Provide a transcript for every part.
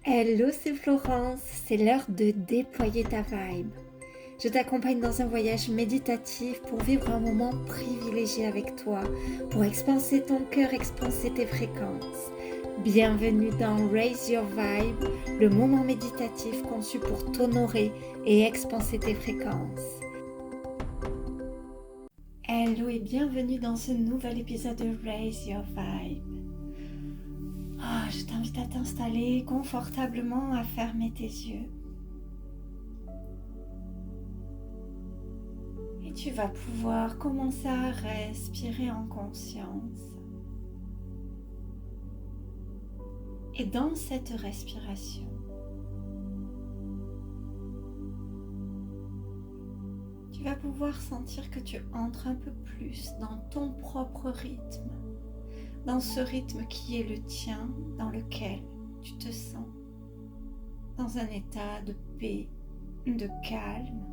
Hello, c'est Florence, c'est l'heure de déployer ta vibe. Je t'accompagne dans un voyage méditatif pour vivre un moment privilégié avec toi, pour expanser ton cœur, expanser tes fréquences. Bienvenue dans Raise Your Vibe, le moment méditatif conçu pour t'honorer et expanser tes fréquences. Hello et bienvenue dans ce nouvel épisode de Raise Your Vibe. Je t'invite à t'installer confortablement, à fermer tes yeux. Et tu vas pouvoir commencer à respirer en conscience. Et dans cette respiration, tu vas pouvoir sentir que tu entres un peu plus dans ton propre rythme. Dans ce rythme qui est le tien, dans lequel tu te sens dans un état de paix, de calme.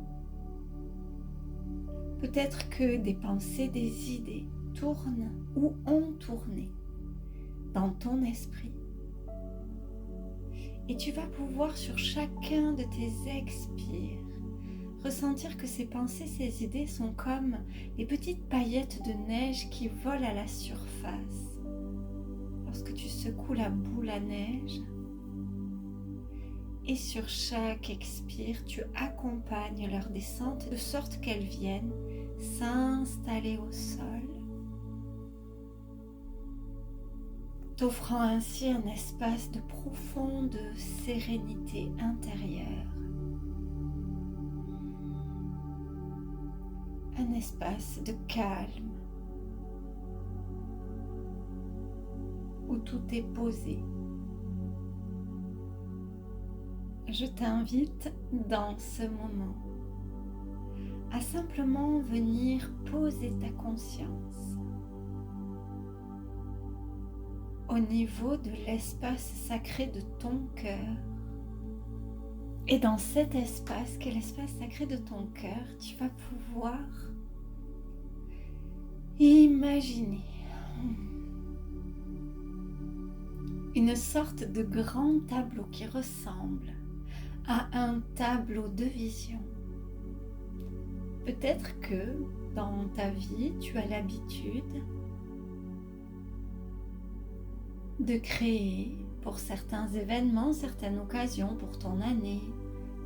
Peut-être que des pensées, des idées tournent ou ont tourné dans ton esprit. Et tu vas pouvoir sur chacun de tes expires ressentir que ces pensées, ces idées sont comme les petites paillettes de neige qui volent à la surface. Lorsque tu secoues la boule à neige, et sur chaque expire, tu accompagnes leur descente de sorte qu'elles viennent s'installer au sol, t'offrant ainsi un espace de profonde sérénité intérieure, un espace de calme, où tout est posé. Je t'invite dans ce moment à simplement venir poser ta conscience au niveau de l'espace sacré de ton cœur. Et dans cet espace, qui est l'espace sacré de ton cœur, tu vas pouvoir imaginer une sorte de grand tableau qui ressemble à un tableau de vision. Peut-être que dans ta vie, tu as l'habitude de créer pour certains événements, certaines occasions, pour ton année,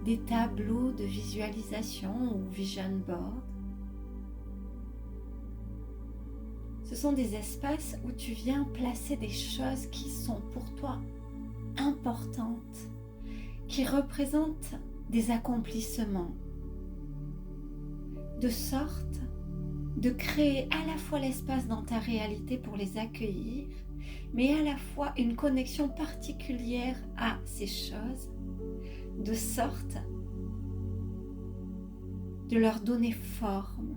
des tableaux de visualisation ou vision board. Ce sont des espaces où tu viens placer des choses qui sont pour toi importantes, qui représentent des accomplissements, de sorte de créer à la fois l'espace dans ta réalité pour les accueillir, mais à la fois une connexion particulière à ces choses, de sorte de leur donner forme.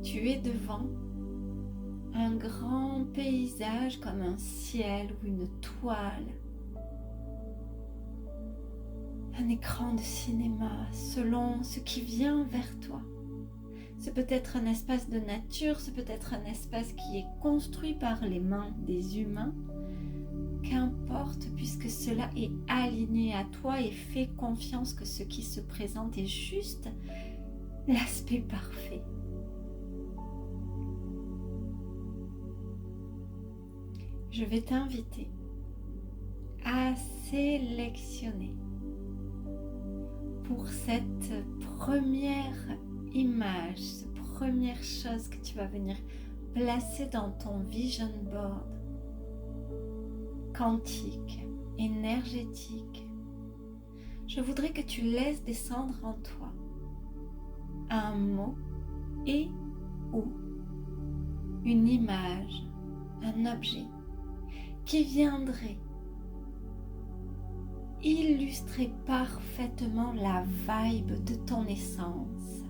Tu es devant un grand paysage comme un ciel ou une toile, un écran de cinéma selon ce qui vient vers toi. Ce peut être un espace de nature, ce peut être un espace qui est construit par les mains des humains. Qu'importe, puisque cela est aligné à toi et fais confiance que ce qui se présente est juste l'aspect parfait. Je vais t'inviter à sélectionner pour cette première image, cette première chose que tu vas venir placer dans ton vision board quantique, énergétique. Je voudrais que tu laisses descendre en toi un mot et ou une image, un objet qui viendrait illustrer parfaitement la vibe de ton essence.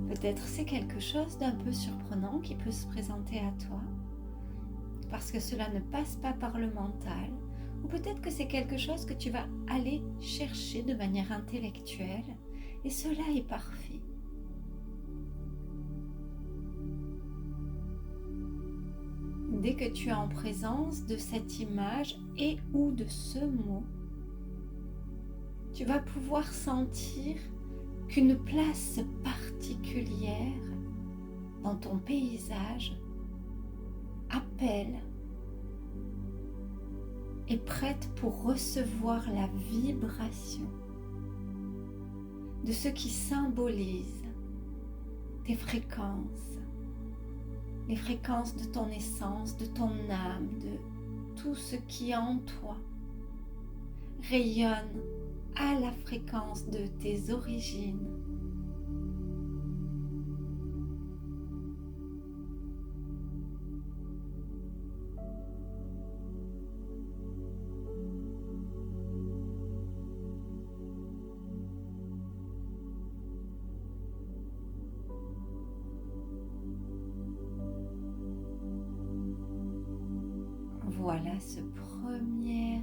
Peut-être c'est quelque chose d'un peu surprenant qui peut se présenter à toi, parce que cela ne passe pas par le mental, Ou peut-être que c'est quelque chose que tu vas aller chercher de manière intellectuelle et cela est parfait. Dès que tu es en présence de cette image et ou de ce mot, tu vas pouvoir sentir qu'une place particulière dans ton paysage appelle, est prête pour recevoir la vibration de ce qui symbolise tes fréquences, les fréquences de ton essence, de ton âme, de tout ce qui en toi rayonne à la fréquence de tes origines. Voilà ce premier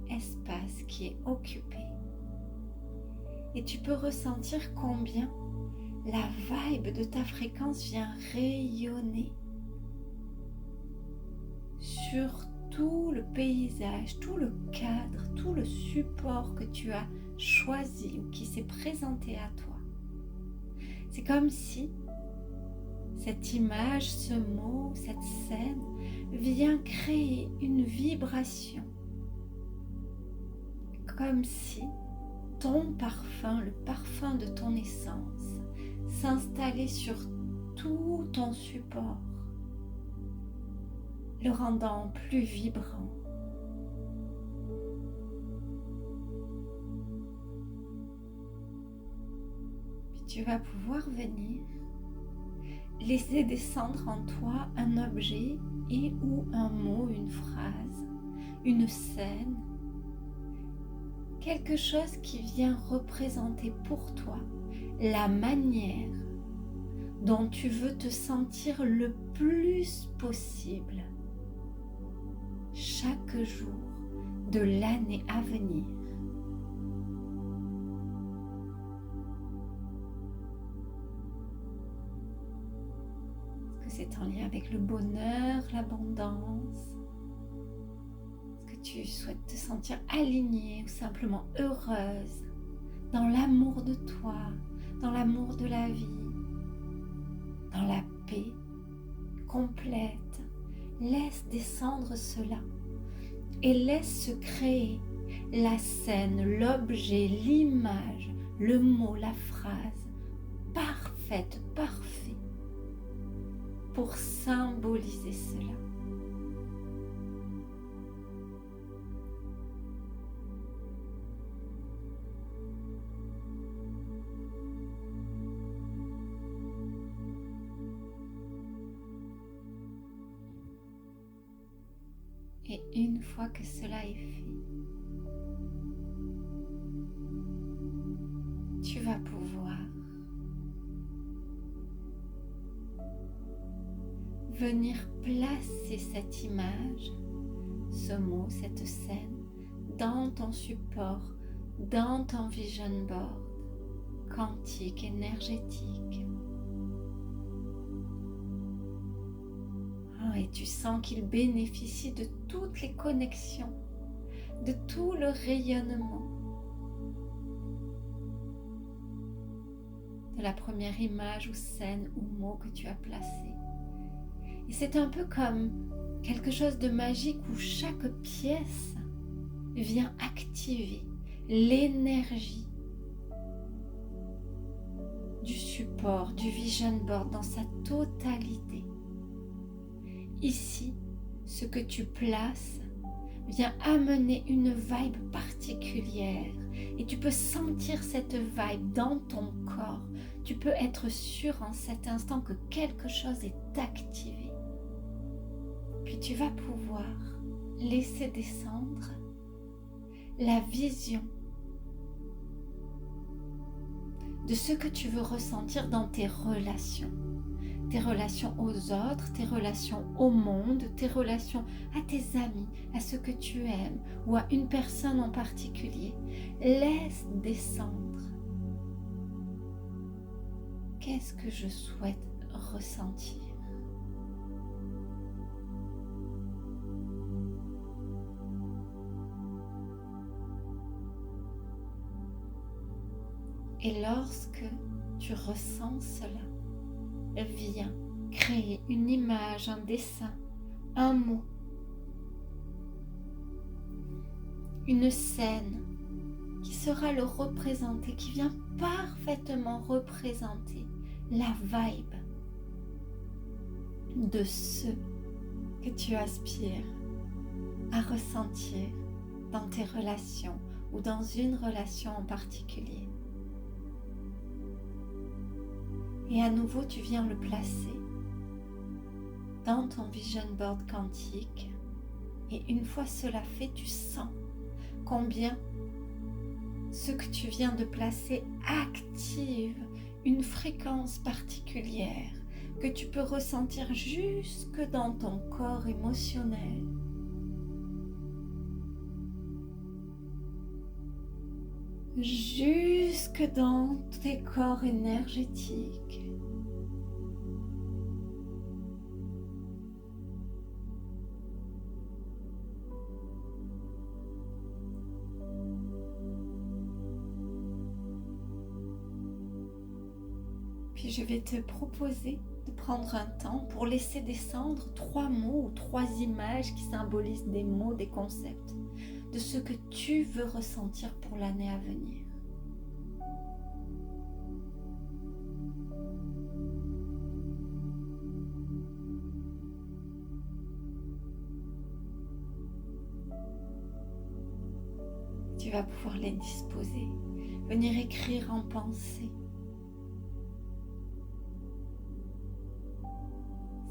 espace qui est occupé. Et tu peux ressentir combien la vibe de ta fréquence vient rayonner sur tout le paysage, tout le cadre, tout le support que tu as choisi ou qui s'est présenté à toi. C'est comme si cette image, ce mot, cette scène vient créer une vibration, comme si ton parfum, le parfum de ton essence, s'installait sur tout ton support, le rendant plus vibrant. Puis tu vas pouvoir venir laisser descendre en toi un objet et ou un mot, une phrase, une scène, quelque chose qui vient représenter pour toi la manière dont tu veux te sentir le plus possible chaque jour de l'année à venir. Est-ce que c'est en lien avec le bonheur, l'abondance? Est-ce que tu souhaites te sentir alignée ou simplement heureuse dans l'amour de toi, dans l'amour de la vie, dans la paix complète? Laisse descendre cela et laisse se créer la scène, l'objet, l'image, le mot, la phrase parfaite, parfait pour symboliser cela. Et une fois que cela est fait, tu vas pouvoir venir placer cette image, ce mot, cette scène dans ton support, dans ton vision board quantique, énergétique. Et tu sens qu'il bénéficie de toutes les connexions, de tout le rayonnement de la première image ou scène ou mot que tu as placé. Et c'est un peu comme quelque chose de magique où chaque pièce vient activer l'énergie du support, du vision board dans sa totalité. Ici, ce que tu places vient amener une vibe particulière et tu peux sentir cette vibe dans ton corps. Tu peux être sûr en cet instant que quelque chose est activé. Puis tu vas pouvoir laisser descendre la vision de ce que tu veux ressentir dans tes relations. tes relations aux autres, tes relations au monde, tes relations à tes amis, à ceux que tu aimes ou à une personne en particulier. Laisse descendre. Qu'est-ce que je souhaite ressentir? Et lorsque tu ressens cela, viens créer une image, un dessin, un mot, une scène qui sera le représenter, qui vient parfaitement représenter la vibe de ce que tu aspires à ressentir dans tes relations ou dans une relation en particulier. Et à nouveau, tu viens le placer dans ton vision board quantique. Et une fois cela fait, tu sens combien ce que tu viens de placer active une fréquence particulière que tu peux ressentir jusque dans ton corps émotionnel. Jusque dans tes corps énergétiques. Puis je vais te proposer de prendre un temps pour laisser descendre 3 mots ou 3 images qui symbolisent des mots, des concepts, de ce que tu veux ressentir pour l'année à venir. Tu vas pouvoir les disposer, venir écrire en pensée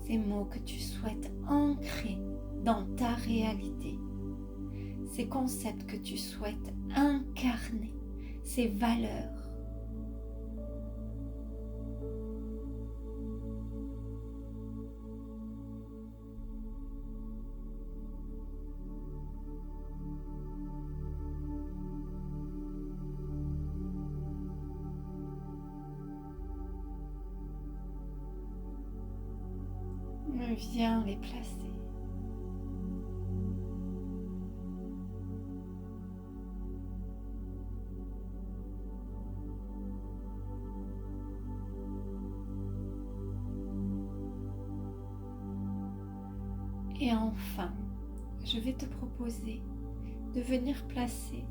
ces mots que tu souhaites ancrer dans ta réalité, ces concepts que tu souhaites incarner, ces valeurs. Viens les placer. Et enfin, je vais te proposer de venir placer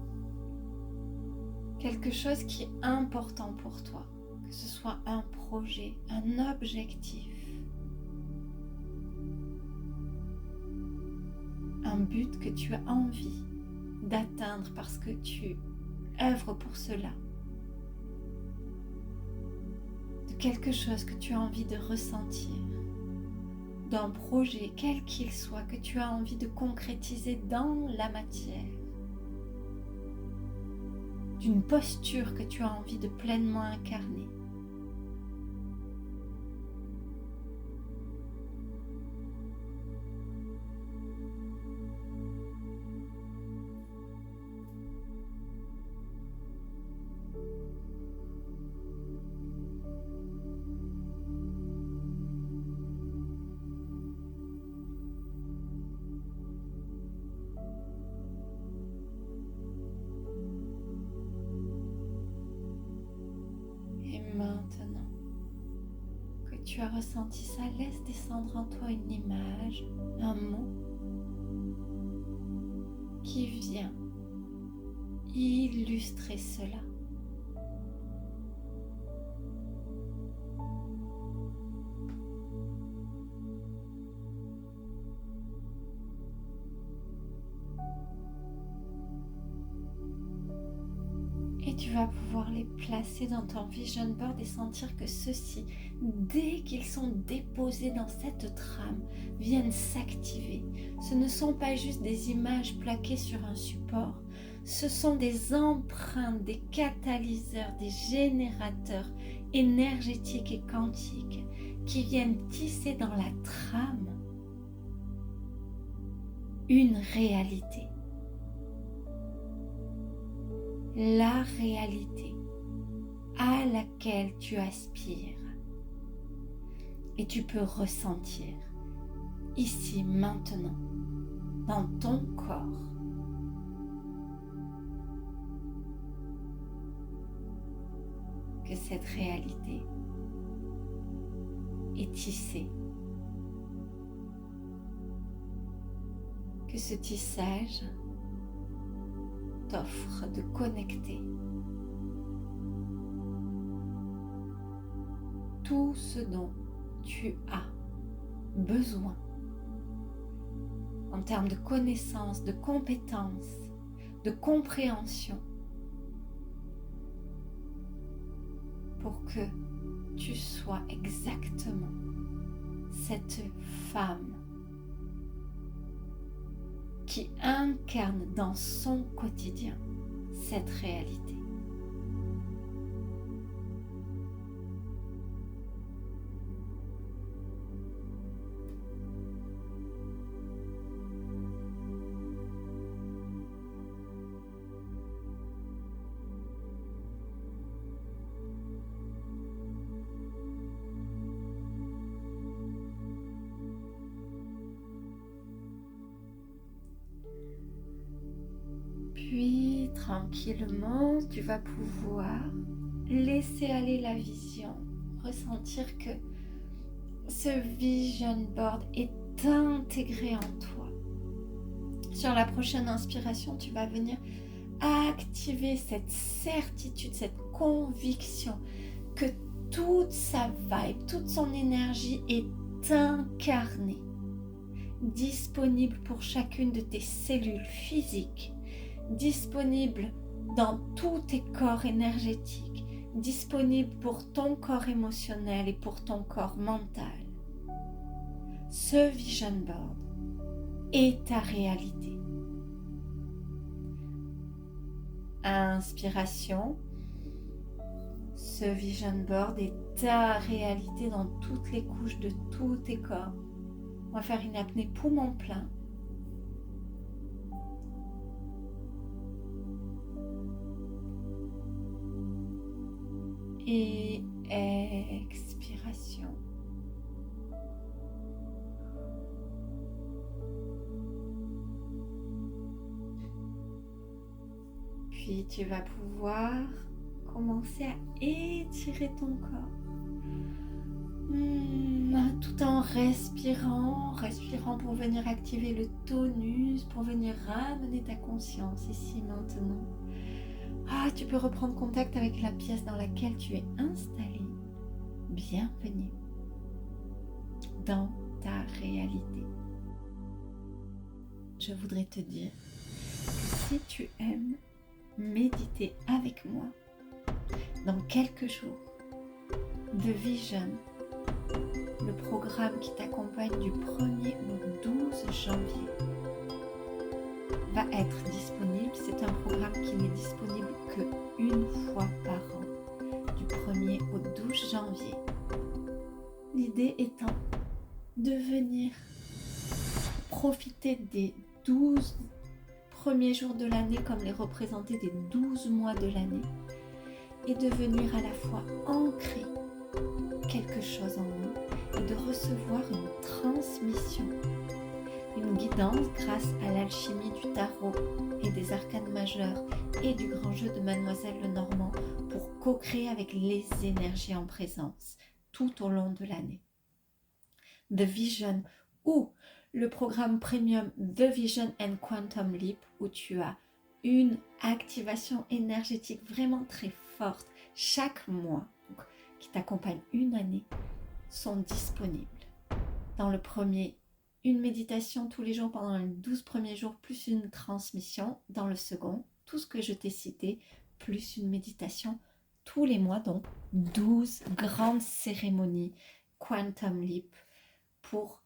quelque chose qui est important pour toi, que ce soit un projet, un objectif, un but que tu as envie d'atteindre parce que tu œuvres pour cela, de quelque chose que tu as envie de ressentir, d'un projet quel qu'il soit que tu as envie de concrétiser dans la matière, d'une posture que tu as envie de pleinement incarner. Maintenant que tu as ressenti ça, laisse descendre en toi une image, un mot qui vient illustrer cela. Et tu vas pouvoir les placer dans ton vision board et sentir que ceux-ci, dès qu'ils sont déposés dans cette trame, viennent s'activer. Ce ne sont pas juste des images plaquées sur un support, ce sont des empreintes, des catalyseurs, des générateurs énergétiques et quantiques qui viennent tisser dans la trame une réalité. La réalité à laquelle tu aspires. Et tu peux ressentir ici, maintenant, dans ton corps, que cette réalité est tissée, que ce tissage t'offre de connecter tout ce dont tu as besoin en termes de connaissances, de compétences, de compréhension pour que tu sois exactement cette femme qui incarne dans son quotidien cette réalité. Puis, tranquillement, tu vas pouvoir laisser aller la vision, ressentir que ce vision board est intégré en toi. Sur la prochaine inspiration, tu vas venir activer cette certitude, cette conviction que toute sa vibe, toute son énergie est incarnée, disponible pour chacune de tes cellules physiques, disponible dans tous tes corps énergétiques, disponible pour ton corps émotionnel et pour ton corps mental. Ce vision board est ta réalité. Inspiration. Ce vision board est ta réalité dans toutes les couches de tous tes corps. On va faire une apnée poumon plein. Et expiration. Puis tu vas pouvoir commencer à étirer ton corps. Tout en respirant pour venir activer le tonus, pour venir ramener ta conscience ici maintenant. Tu peux reprendre contact avec la pièce dans laquelle tu es installé. Bienvenue dans ta réalité. Je voudrais te dire que si tu aimes méditer avec moi, dans quelques jours, The Vision, le programme qui t'accompagne du 1er au 12 janvier, va être disponible. C'est un programme qui n'est disponible qu'une fois par an, du 1er au 12 janvier. L'idée étant de venir profiter des 12 premiers jours de l'année comme les représenter des 12 mois de l'année et de venir à la fois ancrer quelque chose en nous et de recevoir une transmission, une guidance grâce à l'alchimie du tarot et des arcanes majeurs et du grand jeu de Mademoiselle Lenormand pour co-créer avec les énergies en présence tout au long de l'année. The Vision ou le programme premium The Vision and Quantum Leap où tu as une activation énergétique vraiment très forte chaque mois, donc, qui t'accompagne une année, sont disponibles. Dans le premier, une méditation tous les jours pendant les 12 premiers jours, plus une transmission. Dans le second, tout ce que je t'ai cité, plus une méditation tous les mois, donc 12 grandes cérémonies Quantum Leap pour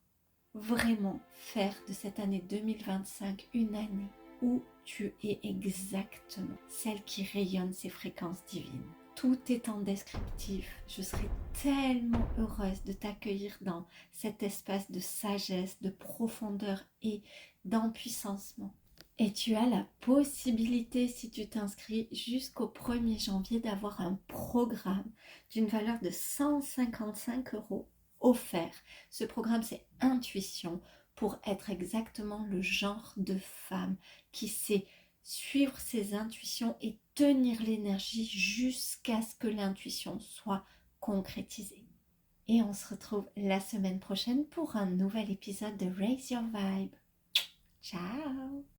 vraiment faire de cette année 2025 une année où tu es exactement celle qui rayonne ces fréquences divines. Tout est en descriptif. Je serai tellement heureuse de t'accueillir dans cet espace de sagesse, de profondeur et d'empuissancement. Et tu as la possibilité, si tu t'inscris jusqu'au 1er janvier, d'avoir un programme d'une valeur de 155 € offert. Ce programme, c'est Intuition, pour être exactement le genre de femme qui sait suivre ses intuitions et tenir l'énergie jusqu'à ce que l'intuition soit concrétisée. Et on se retrouve la semaine prochaine pour un nouvel épisode de Raise Your Vibe. Ciao!